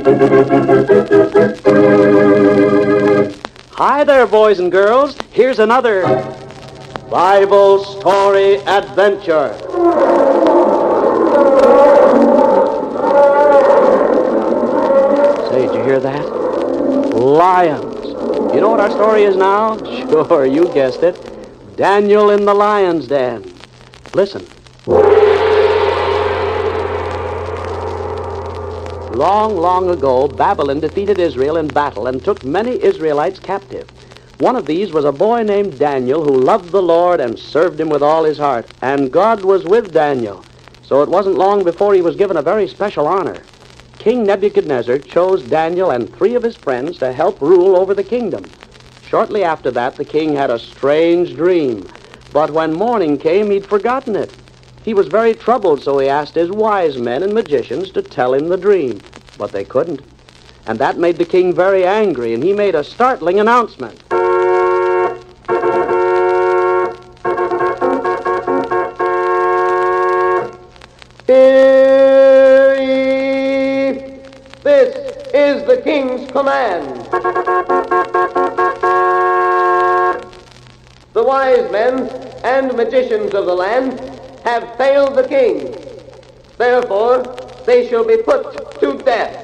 Hi there, boys and girls. Here's another Bible story adventure. Say, did you hear that? Lions. You know what our story is now? Sure, you guessed it. Daniel in the lion's den. Listen. Long, long ago, Babylon defeated Israel in battle and took many Israelites captive. One of these was a boy named Daniel who loved the Lord and served him with all his heart. And God was with Daniel. So it wasn't long before he was given a very special honor. King Nebuchadnezzar chose Daniel and 3 of his friends to help rule over the kingdom. Shortly after that, the king had a strange dream. But when morning came, he'd forgotten it. He was very troubled, so he asked his wise men and magicians to tell him the dream. But they couldn't. And that made the king very angry, and he made a startling announcement. Hear ye! This is the king's command. The wise men and magicians of the land have failed the king. Therefore, they shall be put to death.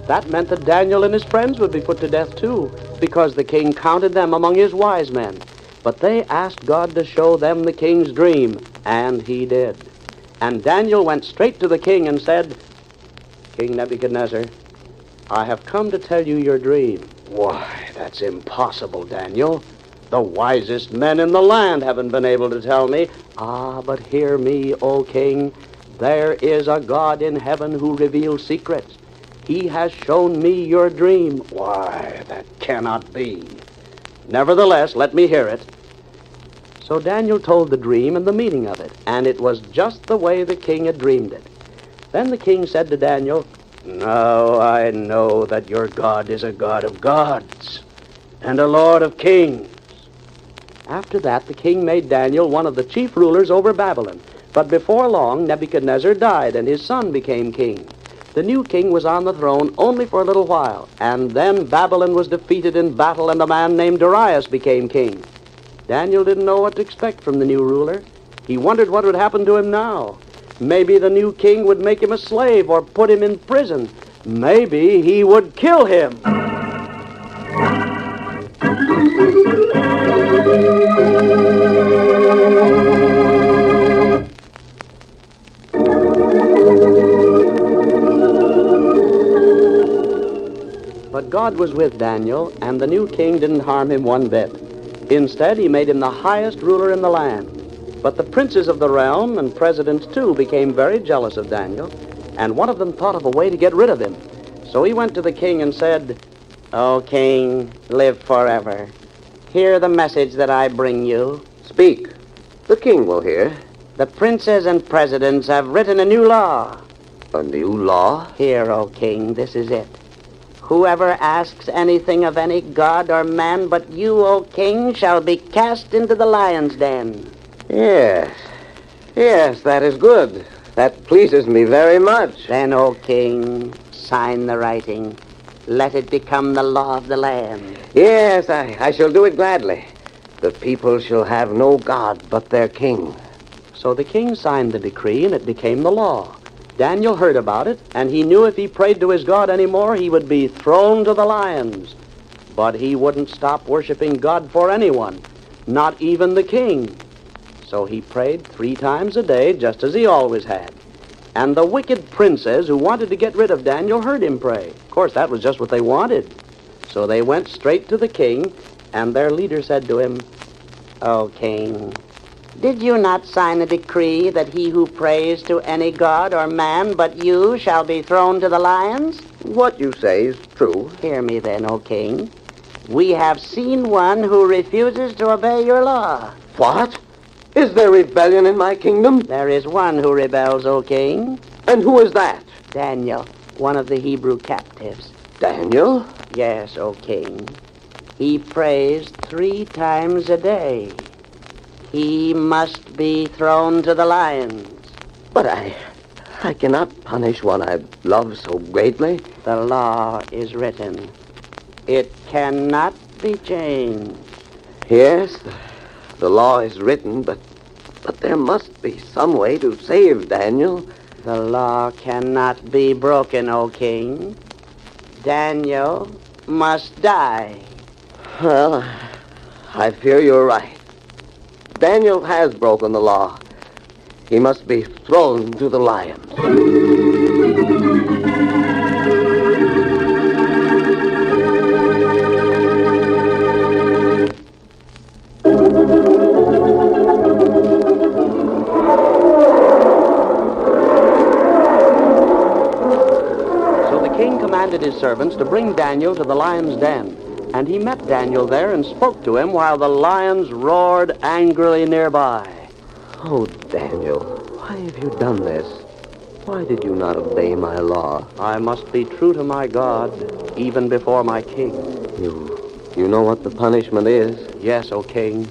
That meant that Daniel and his friends would be put to death too, because the king counted them among his wise men. But they asked God to show them the king's dream, and he did. And Daniel went straight to the king and said, King Nebuchadnezzar, I have come to tell you your dream. Why, that's impossible, Daniel. The wisest men in the land haven't been able to tell me. Ah, but hear me, O king. There is a God in heaven who reveals secrets. He has shown me your dream. Why, that cannot be. Nevertheless, let me hear it. So Daniel told the dream and the meaning of it, and it was just the way the king had dreamed it. Then the king said to Daniel, Now I know that your God is a God of gods and a Lord of kings. After that, the king made Daniel one of the chief rulers over Babylon. But before long, Nebuchadnezzar died, and his son became king. The new king was on the throne only for a little while, and then Babylon was defeated in battle, and a man named Darius became king. Daniel didn't know what to expect from the new ruler. He wondered what would happen to him now. Maybe the new king would make him a slave or put him in prison. Maybe he would kill him. But God was with Daniel, and the new king didn't harm him one bit. Instead, he made him the highest ruler in the land. But the princes of the realm and presidents, too, became very jealous of Daniel, and one of them thought of a way to get rid of him. So he went to the king and said, O king, live forever. Hear the message that I bring you. Speak. The king will hear. The princes and presidents have written a new law. A new law? Here, O king, this is it. Whoever asks anything of any god or man but you, O king, shall be cast into the lion's den. Yes, that is good. That pleases me very much. Then, O king, sign the writing. Let it become the law of the land. Yes, I shall do it gladly. The people shall have no god but their king. So the king signed the decree, and it became the law. Daniel heard about it, and he knew if he prayed to his God anymore, he would be thrown to the lions. But he wouldn't stop worshiping God for anyone, not even the king. So he prayed 3 times a day, just as he always had. And the wicked princes who wanted to get rid of Daniel heard him pray. Of course, that was just what they wanted. So they went straight to the king, and their leader said to him, O king, did you not sign a decree that he who prays to any god or man but you shall be thrown to the lions? What you say is true. Hear me then, O king. We have seen one who refuses to obey your law. What? Is there rebellion in my kingdom? There is one who rebels, O king. And who is that? Daniel, one of the Hebrew captives. Daniel? Yes, O king. He prays 3 times a day. He must be thrown to the lions. But I cannot punish one I love so greatly. The law is written. It cannot be changed. Yes, the law is written, but there must be some way to save Daniel. The law cannot be broken, O king. Daniel must die. Well, I fear you're right. Daniel has broken the law. He must be thrown to the lions. So the king commanded his servants to bring Daniel to the lion's den. And he met Daniel there and spoke to him while the lions roared angrily nearby. Oh, Daniel, why have you done this? Why did you not obey my law? I must be true to my God, even before my king. You know what the punishment is? Yes, O king,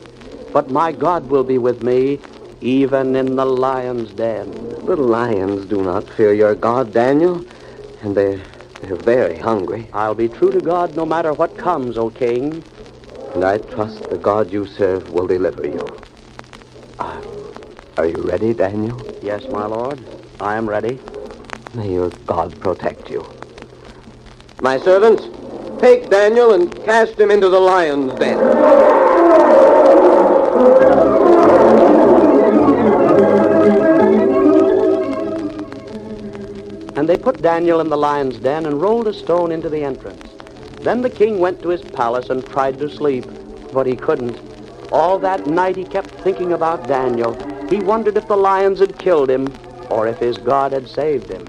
but my God will be with me, even in the lion's den. The lions do not fear your God, Daniel, and they're very hungry. I'll be true to God no matter what comes, O king. And I trust the God you serve will deliver you. Are you ready, Daniel? Yes, my lord, I am ready. May your God protect you. My servants, take Daniel and cast him into the lion's den. And they put Daniel in the lion's den and rolled a stone into the entrance. Then the king went to his palace and tried to sleep, but he couldn't. All that night he kept thinking about Daniel. He wondered if the lions had killed him or if his God had saved him.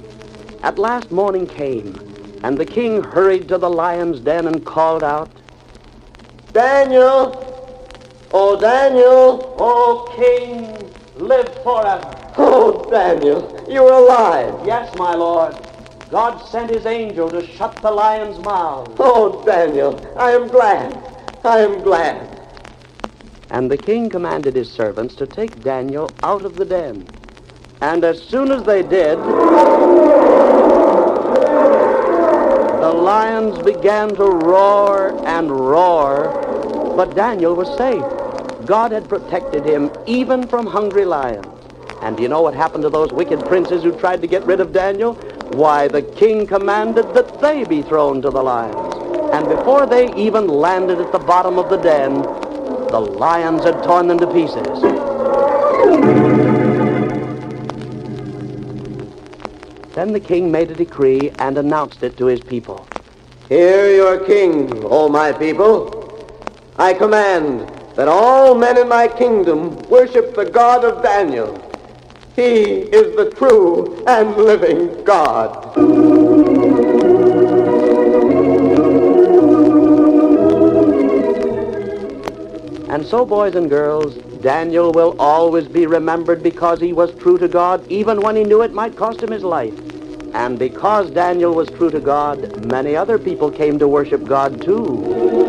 At last morning came, and the king hurried to the lion's den and called out, Daniel! Oh, Daniel! O king, live forever. Oh, Daniel, you're alive. Yes, my lord. God sent his angel to shut the lions' mouths. Oh, Daniel, I am glad. I am glad. And the king commanded his servants to take Daniel out of the den. And as soon as they did, the lions began to roar and roar, but Daniel was safe. God had protected him even from hungry lions. And do you know what happened to those wicked princes who tried to get rid of Daniel? Why, the king commanded that they be thrown to the lions. And before they even landed at the bottom of the den, the lions had torn them to pieces. Then the king made a decree and announced it to his people. Hear your king, O my people. I command that all men in my kingdom worship the God of Daniel. He is the true and living God. And so, boys and girls, Daniel will always be remembered because he was true to God, even when he knew it might cost him his life. And because Daniel was true to God, many other people came to worship God too.